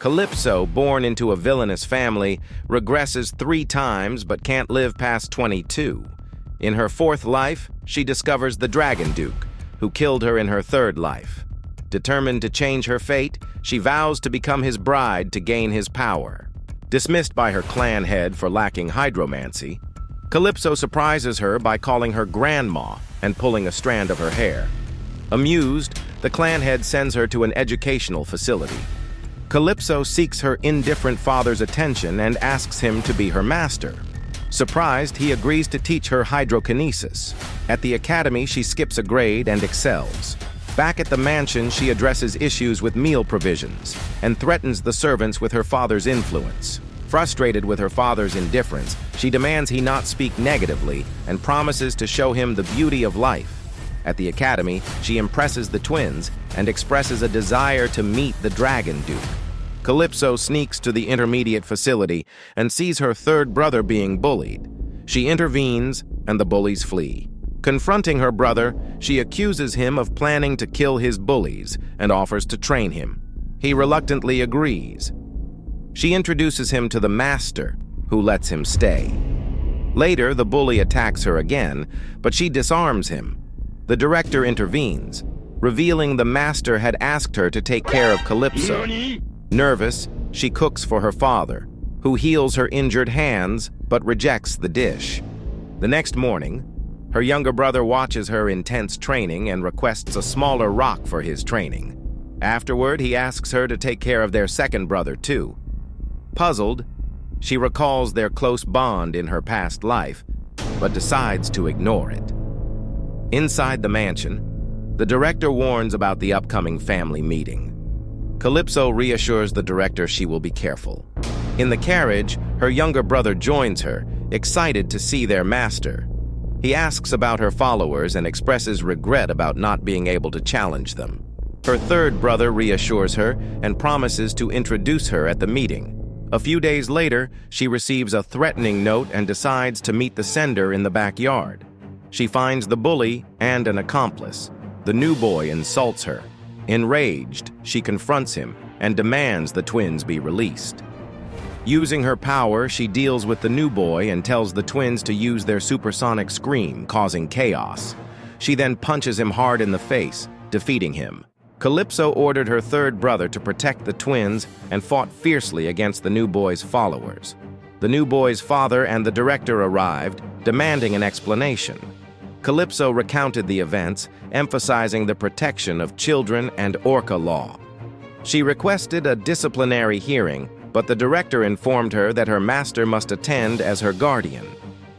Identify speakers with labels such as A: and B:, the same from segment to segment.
A: Calypso, born into a villainous family, regresses 3 times but can't live past 22. In her 4th life, she discovers the Dragon Duke, who killed her in her 3rd life. Determined to change her fate, she vows to become his bride to gain his power. Dismissed by her clan head for lacking hydromancy, Calypso surprises her by calling her grandma and pulling a strand of her hair. Amused, the clan head sends her to an educational facility. Calypso seeks her indifferent father's attention and asks him to be her master. Surprised, he agrees to teach her hydrokinesis. At the academy, she skips a grade and excels. Back at the mansion, she addresses issues with meal provisions and threatens the servants with her father's influence. Frustrated with her father's indifference, she demands he not speak negatively and promises to show him the beauty of life. At the academy, she impresses the twins and expresses a desire to meet the Dragon Duke. Calypso sneaks to the intermediate facility and sees her 3rd brother being bullied. She intervenes, and the bullies flee. Confronting her brother, she accuses him of planning to kill his bullies and offers to train him. He reluctantly agrees. She introduces him to the master, who lets him stay. Later, the bully attacks her again, but she disarms him. The director intervenes, revealing the master had asked her to take care of Calypso. Nervous, she cooks for her father, who heals her injured hands but rejects the dish. The next morning, her younger brother watches her intense training and requests a smaller rock for his training. Afterward, he asks her to take care of their 2nd brother too. Puzzled, she recalls their close bond in her past life, but decides to ignore it. Inside the mansion, the director warns about the upcoming family meeting. Calypso reassures the director she will be careful. In the carriage, her younger brother joins her, excited to see their master. He asks about her followers and expresses regret about not being able to challenge them. Her 3rd brother reassures her and promises to introduce her at the meeting. A few days later, she receives a threatening note and decides to meet the sender in the backyard. She finds the bully and an accomplice. The new boy insults her. Enraged, she confronts him and demands the twins be released. Using her power, she deals with the new boy and tells the twins to use their supersonic scream, causing chaos. She then punches him hard in the face, defeating him. Calypso ordered her 3rd brother to protect the twins and fought fiercely against the new boy's followers. The new boy's father and the director arrived, demanding an explanation. Calypso recounted the events, emphasizing the protection of children and Orca law. She requested a disciplinary hearing, but the director informed her that her master must attend as her guardian.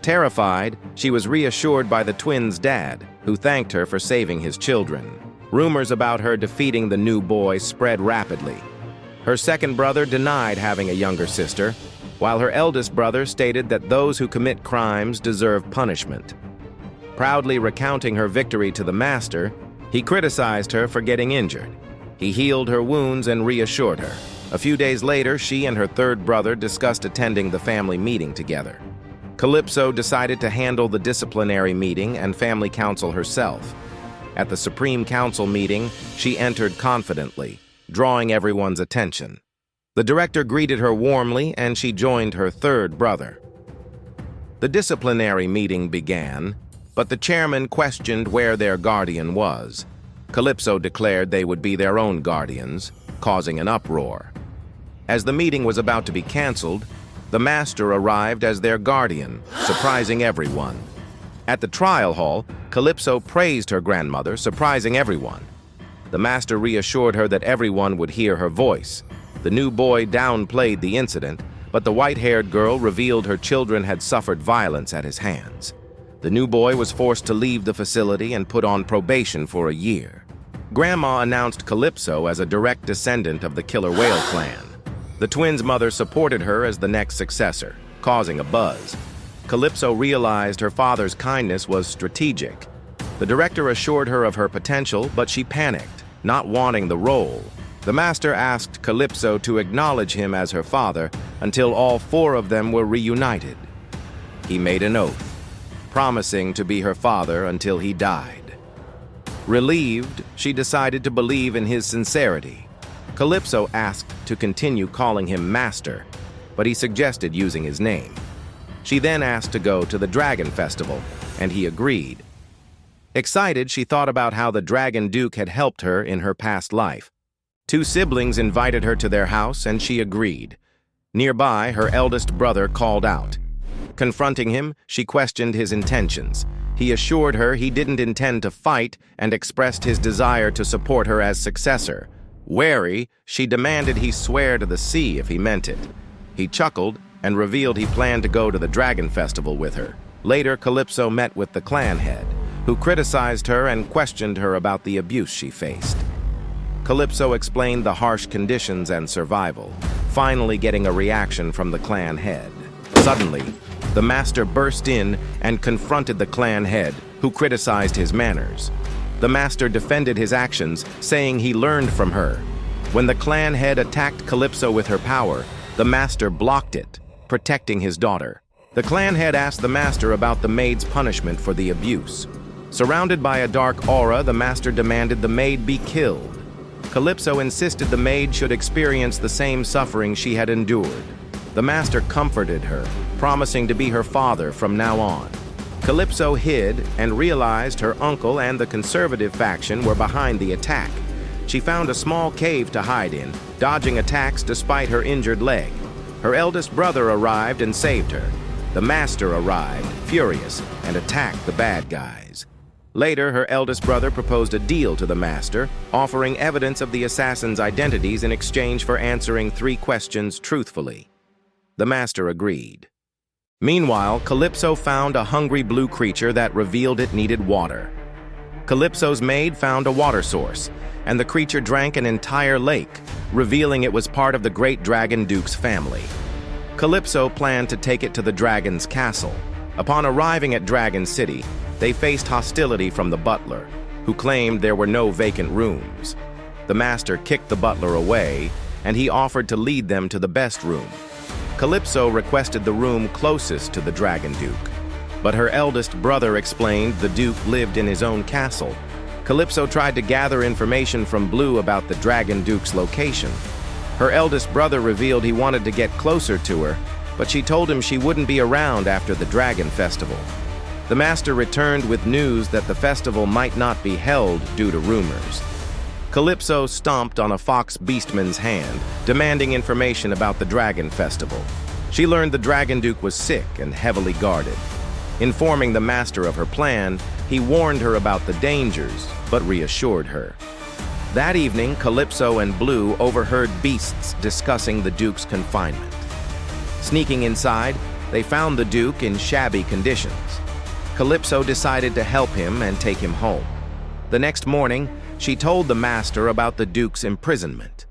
A: Terrified, she was reassured by the twins' dad, who thanked her for saving his children. Rumors about her defeating the new boy spread rapidly. Her 2nd brother denied having a younger sister, while her eldest brother stated that those who commit crimes deserve punishment. Proudly recounting her victory to the master, he criticized her for getting injured. He healed her wounds and reassured her. A few days later, she and her 3rd brother discussed attending the family meeting together. Calypso decided to handle the disciplinary meeting and family council herself. At the Supreme Council meeting, she entered confidently, drawing everyone's attention. The director greeted her warmly and she joined her 3rd brother. The disciplinary meeting began, but the chairman questioned where their guardian was. Calypso declared they would be their own guardians, causing an uproar. As the meeting was about to be canceled, the master arrived as their guardian, surprising everyone. At the trial hall, Calypso praised her grandmother, surprising everyone. The master reassured her that everyone would hear her voice. The new boy downplayed the incident, but the white-haired girl revealed her children had suffered violence at his hands. The new boy was forced to leave the facility and put on probation for a year. Grandma announced Calypso as a direct descendant of the Killer Whale clan. The twins' mother supported her as the next successor, causing a buzz. Calypso realized her father's kindness was strategic. The director assured her of her potential, but she panicked, not wanting the role. The master asked Calypso to acknowledge him as her father until all 4 of them were reunited. He made an oath, promising to be her father until he died. Relieved, she decided to believe in his sincerity. Calypso asked to continue calling him Master, but he suggested using his name. She then asked to go to the Dragon Festival, and he agreed. Excited, she thought about how the Dragon Duke had helped her in her past life. 2 siblings invited her to their house, and she agreed. Nearby, her eldest brother called out. Confronting him, she questioned his intentions. He assured her he didn't intend to fight and expressed his desire to support her as successor. Wary, she demanded he swear to the sea if he meant it. He chuckled and revealed he planned to go to the Dragon Festival with her. Later, Calypso met with the clan head, who criticized her and questioned her about the abuse she faced. Calypso explained the harsh conditions and survival, finally getting a reaction from the clan head. Suddenly, the master burst in and confronted the clan head, who criticized his manners. The master defended his actions, saying he learned from her. When the clan head attacked Calypso with her power, the master blocked it, protecting his daughter. The clan head asked the master about the maid's punishment for the abuse. Surrounded by a dark aura, the master demanded the maid be killed. Calypso insisted the maid should experience the same suffering she had endured. The master comforted her, promising to be her father from now on. Calypso hid and realized her uncle and the conservative faction were behind the attack. She found a small cave to hide in, dodging attacks despite her injured leg. Her eldest brother arrived and saved her. The master arrived, furious, and attacked the bad guys. Later, her eldest brother proposed a deal to the master, offering evidence of the assassins' identities in exchange for answering 3 questions truthfully. The master agreed. Meanwhile, Calypso found a hungry blue creature that revealed it needed water. Calypso's maid found a water source, and the creature drank an entire lake, revealing it was part of the great Dragon Duke's family. Calypso planned to take it to the dragon's castle. Upon arriving at Dragon City, they faced hostility from the butler, who claimed there were no vacant rooms. The master kicked the butler away, and he offered to lead them to the best room. Calypso requested the room closest to the Dragon Duke, but her eldest brother explained the Duke lived in his own castle. Calypso tried to gather information from Blue about the Dragon Duke's location. Her eldest brother revealed he wanted to get closer to her, but she told him she wouldn't be around after the Dragon Festival. The master returned with news that the festival might not be held due to rumors. Calypso stomped on a fox beastman's hand, demanding information about the Dragon Festival. She learned the Dragon Duke was sick and heavily guarded. Informing the master of her plan, he warned her about the dangers, but reassured her. That evening, Calypso and Blue overheard beasts discussing the Duke's confinement. Sneaking inside, they found the Duke in shabby conditions. Calypso decided to help him and take him home. The next morning, she told the master about the Duke's imprisonment.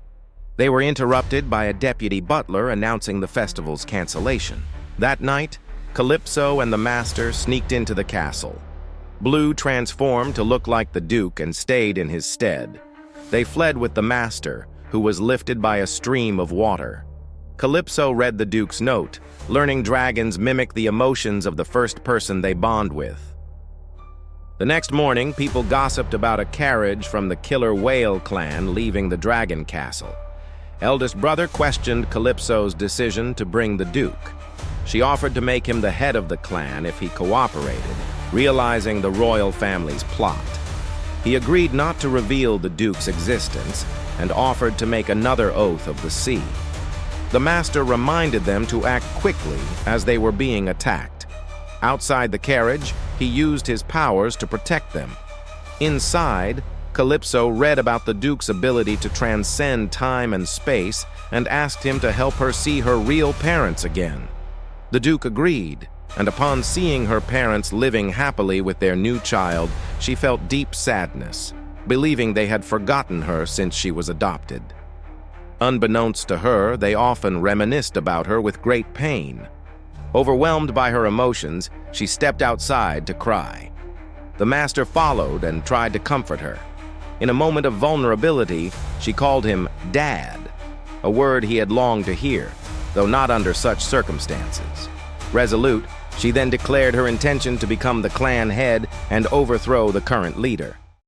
A: They were interrupted by a deputy butler announcing the festival's cancellation. That night, Calypso and the master sneaked into the castle. Blue transformed to look like the Duke and stayed in his stead. They fled with the master, who was lifted by a stream of water. Calypso read the Duke's note, learning dragons mimic the emotions of the first person they bond with. The next morning, people gossiped about a carriage from the Killer Whale clan leaving the Dragon Castle. Eldest brother questioned Calypso's decision to bring the Duke. She offered to make him the head of the clan if he cooperated, realizing the royal family's plot. He agreed not to reveal the Duke's existence and offered to make another oath of the sea. The master reminded them to act quickly as they were being attacked. Outside the carriage, he used his powers to protect them. Inside, Calypso read about the Duke's ability to transcend time and space and asked him to help her see her real parents again. The Duke agreed, and upon seeing her parents living happily with their new child, she felt deep sadness, believing they had forgotten her since she was adopted. Unbeknownst to her, they often reminisced about her with great pain. Overwhelmed by her emotions, she stepped outside to cry. The master followed and tried to comfort her. In a moment of vulnerability, she called him Dad, a word he had longed to hear, though not under such circumstances. Resolute, she then declared her intention to become the clan head and overthrow the current leader.